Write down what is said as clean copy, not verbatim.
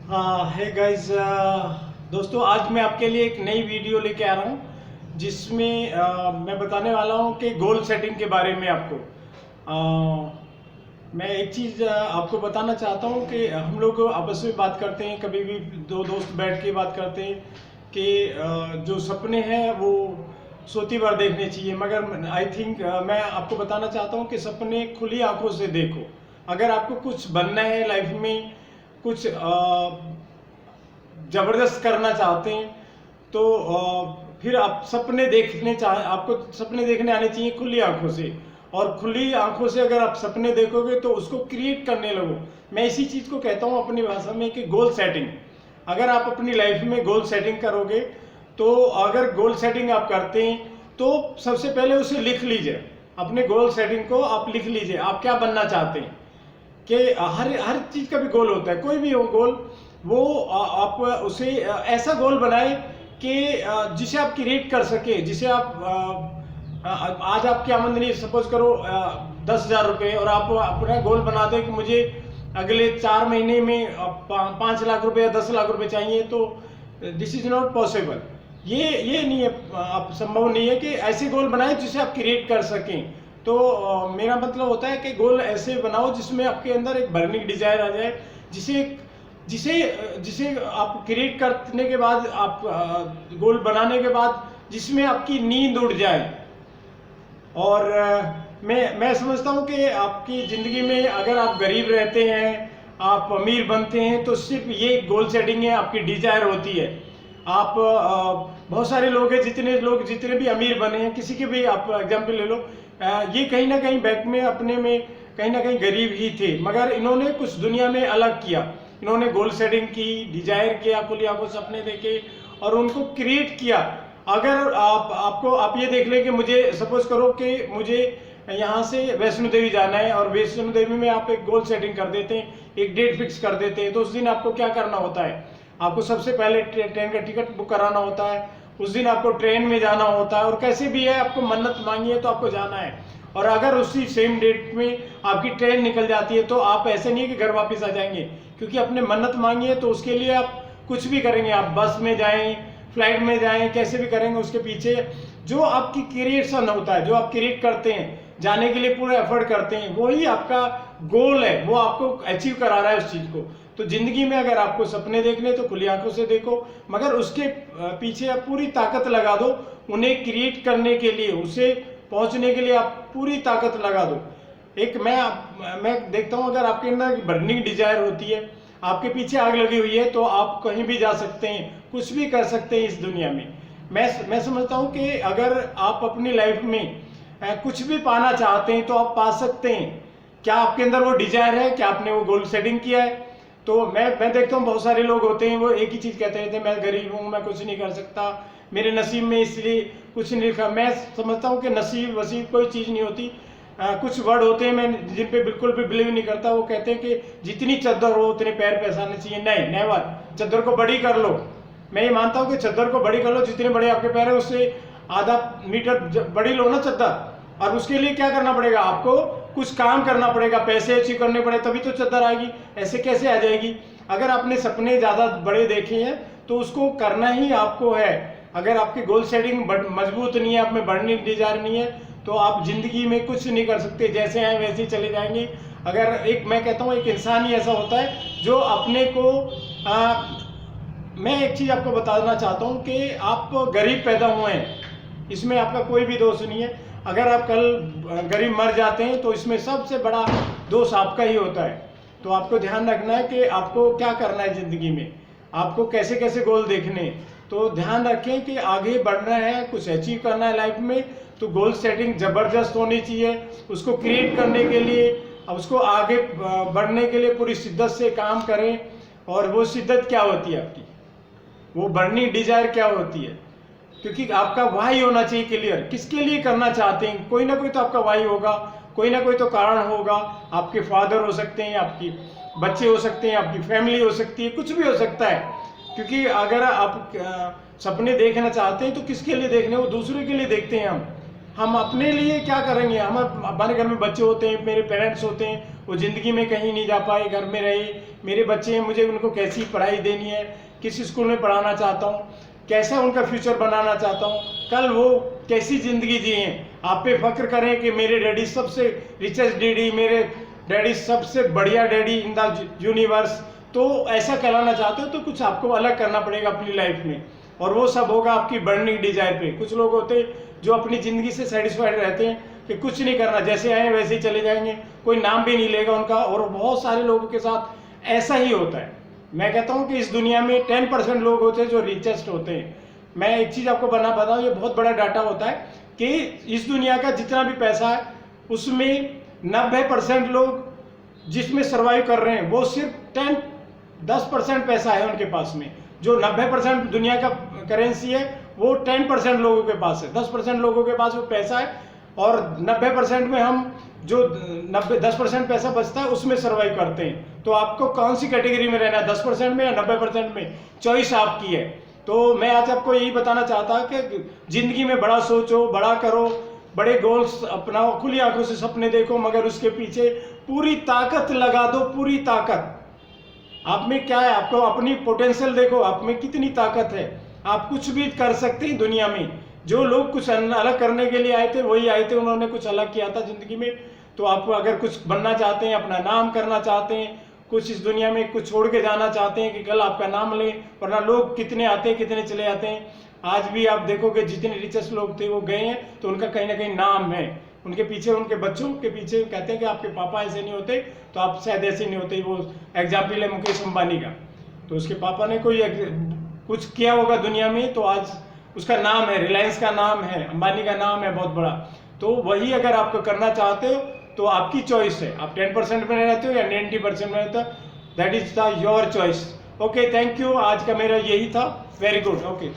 Hey guys, दोस्तों आज मैं आपके लिए एक नई वीडियो लेके आ रहा हूँ जिसमें मैं बताने वाला हूँ कि गोल सेटिंग के बारे में आपको। मैं एक चीज़ आपको बताना चाहता हूँ कि हम लोग आपस में बात करते हैं, कभी भी दो दोस्त बैठ के बात करते हैं कि जो सपने हैं वो सोती बार देखने चाहिए, मगर आई थिंक मैं आपको बताना चाहता हूँ कि सपने खुली आंखों से देखो। अगर आपको कुछ बनना है लाइफ में, कुछ जबरदस्त करना चाहते हैं तो फिर आप सपने देखने आपको सपने देखने आने चाहिए खुली आंखों से। और खुली आंखों से अगर आप सपने देखोगे तो उसको क्रिएट करने लगो। मैं इसी चीज को कहता हूं अपनी भाषा में कि गोल सेटिंग। अगर आप अपनी लाइफ में गोल सेटिंग करोगे तो अगर गोल सेटिंग आप करते हैं तो सबसे पहले उसे लिख लीजिए। अपने गोल सेटिंग को आप लिख लीजिए, आप क्या बनना चाहते हैं। कि हर हर चीज का भी गोल होता है, कोई भी हो गोल, वो आप उसे ऐसा गोल बनाए कि जिसे आप क्रिएट कर सके, जिसे आप आज आपकी आमदनी सपोज करो 10,000 रुपये, और आप अपना गोल बना दे कि मुझे अगले 4 महीने में 5 लाख रुपए या 10 लाख रुपए चाहिए, तो दिस इज नॉट पॉसिबल। ये नहीं है, आप संभव नहीं है कि ऐसे गोल बनाए जिसे आप क्रिएट कर सकें। तो मेरा मतलब होता है कि गोल ऐसे बनाओ जिसमें आपके अंदर एक बर्निंग डिजायर आ जाए, जिसे जिसे जिसे आप क्रिएट करने के बाद, आप गोल बनाने के बाद जिसमें आपकी नींद उड़ जाए। और मैं समझता हूँ कि आपकी ज़िंदगी में अगर आप गरीब रहते हैं, आप अमीर बनते हैं, तो सिर्फ ये गोल सेटिंग है, आपकी डिजायर होती है। आप बहुत सारे लोग हैं, जितने भी अमीर बने हैं, किसी के भी आप एग्जाम्पल ले लो, ये कहीं ना कहीं बैक में अपने में कहीं ना कहीं गरीब ही थे, मगर इन्होंने कुछ दुनिया में अलग किया। इन्होंने गोल सेटिंग की, डिजायर किया, खुली आंखों सपने देखे और उनको क्रिएट किया। अगर आप ये देख लें कि मुझे सपोज करो कि मुझे यहाँ से वैष्णो देवी जाना है, और वैष्णो देवी में आप एक गोल सेटिंग कर देते हैं, एक डेट फिक्स कर देते हैं, तो उस दिन आपको क्या करना होता है? आपको सबसे पहले ट्रेन का टिकट बुक कराना होता है। उस दिन आपको ट्रेन में जाना होता है, और कैसे भी है आपको मन्नत मांगी है तो आपको जाना है। और अगर उसी सेम डेट में आपकी ट्रेन निकल जाती है तो आप ऐसे नहीं है कि घर वापस आ जाएंगे, क्योंकि आपने मन्नत मांगी है तो उसके लिए आप कुछ भी करेंगे। आप बस में जाएं, फ्लाइट में जाएं, कैसे भी करेंगे, उसके पीछे जो आपकी क्रिएशन होता है, जो आप क्रिएट करते हैं, जाने के लिए पूरा एफर्ट करते हैं, वही आपका गोल है, वो आपको अचीव करा रहा है उस चीज को। तो जिंदगी में अगर आपको सपने देखने तो खुली आंखों से देखो, मगर उसके पीछे आप पूरी ताकत लगा दो। उन्हें क्रिएट करने के लिए, उसे पहुंचने के लिए आप पूरी ताकत लगा दो। एक मैं देखता हूं, अगर आपके अंदर बर्निंग डिजायर होती है, आपके पीछे आग लगी हुई है, तो आप कहीं भी जा सकते हैं, कुछ भी कर सकते हैं इस दुनिया में। मैं समझता हूं कि अगर आप अपनी लाइफ में कुछ भी पाना चाहते हैं तो आप पा सकते हैं। क्या आपके अंदर वो डिजायर है? क्या आपने वो गोल सेटिंग किया है? तो मैं देखता हूँ बहुत सारे लोग होते हैं, वो एक ही चीज कहते रहते हैं, मैं गरीब हूँ, मैं कुछ नहीं कर सकता, मेरे नसीब में इसलिए कुछ नहीं लिखा। मैं समझता हूँ कि नसीब वसीब कोई चीज नहीं होती। कुछ वर्ड होते हैं मैं जिन पे बिल्कुल भी बिलीव नहीं करता। वो कहते हैं कि जितनी चद्दर हो उतने पैर पैसाने चाहिए। नहीं, नेवर। चद्दर को बड़ी कर लो। मैं ये मानता हूँ कि चद्दर को बड़ी कर लो, जितने बड़े आपके पैर है उससे आधा मीटर बड़ी लो ना चद्दर। और उसके लिए क्या करना पड़ेगा? आपको कुछ काम करना पड़ेगा, पैसे अचीव करने पड़े, तभी तो चद्दर आएगी। ऐसे कैसे आ जाएगी? अगर आपने सपने ज्यादा बड़े देखे हैं तो उसको करना ही आपको है। अगर आपकी गोल सेटिंग मजबूत नहीं है, आप में बढ़ने डिजायर नहीं है, तो आप जिंदगी में कुछ नहीं कर सकते। जैसे आए वैसे ही चले जाएंगे। अगर मैं कहता हूँ एक इंसान ही ऐसा होता है जो अपने को मैं एक चीज आपको बताना चाहता हूँ कि आप गरीब पैदा हुए हैं, इसमें आपका कोई भी दोष नहीं है। अगर आप कल गरीब मर जाते हैं तो इसमें सबसे बड़ा दोष आपका ही होता है। तो आपको ध्यान रखना है कि आपको क्या करना है जिंदगी में, आपको कैसे कैसे गोल देखने हैं। तो ध्यान रखें कि आगे बढ़ना है, कुछ अचीव करना है लाइफ में, तो गोल सेटिंग जबरदस्त होनी चाहिए। उसको क्रिएट करने के लिए, उसको आगे बढ़ने के लिए पूरी शिद्दत से काम करें। और वो शिद्दत क्या होती है आपकी, वो बर्निंग डिजायर क्या होती है? क्योंकि आपका वाई होना चाहिए क्लियर, किसके लिए करना चाहते हैं। कोई ना कोई तो आपका वाई होगा, कोई ना कोई तो कारण होगा। आपके फादर हो सकते हैं, आपकी बच्चे हो सकते हैं, आपकी फैमिली हो सकती है, कुछ भी हो सकता है। क्योंकि अगर आप सपने देखना चाहते हैं तो किसके लिए देखने? वो दूसरे के लिए देखते हैं। हम अपने लिए क्या करेंगे? हमारे घर में बच्चे होते हैं, मेरे पेरेंट्स होते हैं, वो ज़िंदगी में कहीं नहीं जा पाए, घर में रहे, मेरे बच्चे हैं, मुझे उनको कैसी पढ़ाई देनी है, किस स्कूल में पढ़ाना चाहता हूँ, कैसा उनका फ्यूचर बनाना चाहता हूँ, कल वो कैसी ज़िंदगी जिए। आप पे फख्र करें कि मेरे डैडी सबसे रिचेस्ट डैडी, मेरे डैडी सबसे बढ़िया डैडी इन द यूनिवर्स। तो ऐसा कहलाना चाहते हो तो कुछ आपको अलग करना पड़ेगा अपनी लाइफ में, और वो सब होगा आपकी बर्निंग डिजायर पे। कुछ लोग होते जो अपनी ज़िंदगी से सेटिस्फाइड रहते हैं कि कुछ नहीं करना, जैसे आए वैसे ही चले जाएंगे, कोई नाम भी नहीं लेगा उनका, और बहुत सारे लोगों के साथ ऐसा ही होता है। मैं कहता हूँ कि इस दुनिया में 10% लोग होते हैं जो रिचेस्ट होते हैं। मैं एक चीज़ आपको बताऊँ, ये बहुत बड़ा डाटा होता है कि इस दुनिया का जितना भी पैसा है उसमें 90% लोग जिसमें सर्वाइव कर रहे हैं वो सिर्फ 10% पैसा है उनके पास में। जो 90% दुनिया का करेंसी है वो 10% लोगों के पास है, 10% लोगों के पास वो पैसा है, और 90% में हम जो 10% पैसा बचता है उसमें सर्वाइव करते हैं। तो आपको कौन सी कैटेगरी में रहना है, 10% में या 90% में, चॉइस आपकी है। तो मैं आज आपको यही बताना चाहता कि जिंदगी में बड़ा सोचो, बड़ा करो, बड़े गोल्स अपनाओ, खुली आंखों से सपने देखो, मगर उसके पीछे पूरी ताकत लगा दो, पूरी ताकत। आप में क्या है, आपको अपनी पोटेंशियल देखो, आप में कितनी ताकत है, आप कुछ भी कर सकते हैं दुनिया में। जो लोग कुछ अलग करने के लिए आए थे वही आए थे, उन्होंने कुछ अलग किया था जिंदगी में। तो आप अगर कुछ बनना चाहते हैं, अपना नाम करना चाहते हैं, कुछ इस दुनिया में कुछ छोड़ के जाना चाहते हैं कि कल आपका नाम ले, वरना लोग कितने आते हैं कितने चले जाते हैं। आज भी आप देखोगे जितने रिचेस्ट लोग थे वो गए हैं तो उनका कहीं ना कहीं नाम है, उनके पीछे, उनके बच्चों के पीछे कहते हैं कि आपके पापा ऐसे नहीं होते तो आप शायद ऐसे नहीं होते। वो एग्जाम्पल है मुकेश अंबानी का, तो उसके पापा ने कोई कुछ किया होगा दुनिया में तो आज उसका नाम है, रिलायंस का नाम है, अंबानी का नाम है बहुत बड़ा। तो वही अगर आपको करना चाहते हो तो आपकी चॉइस है, आप 10% में रहते हो या 90% में रहते हो, that is the your choice. Okay, thank you. आज का मेरा यही था। Very good, okay, thank you.